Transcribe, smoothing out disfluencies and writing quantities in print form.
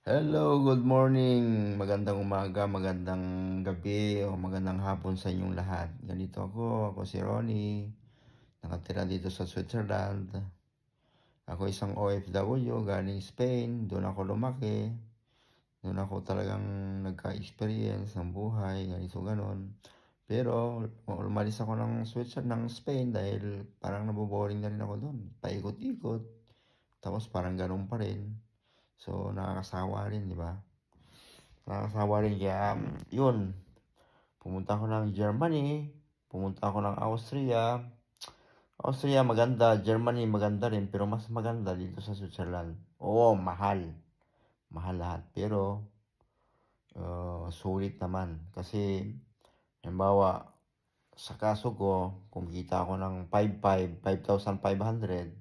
Hello, good morning. Magandang umaga, magandang gabi o magandang hapon sa inyong lahat. Ganito ako si Ronnie, nakatira dito sa Switzerland. Ako isang OFW galing Spain, doon ako lumaki. Doon ako talagang nagka-experience ng buhay, ganito ganon. Pero umalis ako ng Switzerland, ng Spain dahil parang naboboring na rin ako doon. Paikot-ikot, tapos parang ganon pa rin. So nakakasawa rin, di ba? Nakakasawa rin kaya yun, pumunta ako ng Germany, pumunta ako ng Austria. Austria maganda, Germany maganda rin pero mas maganda dito sa Switzerland. Oo, mahal. Mahal lahat pero sulit naman kasi halimbawa sa kaso ko kumikita ako ng 5,500,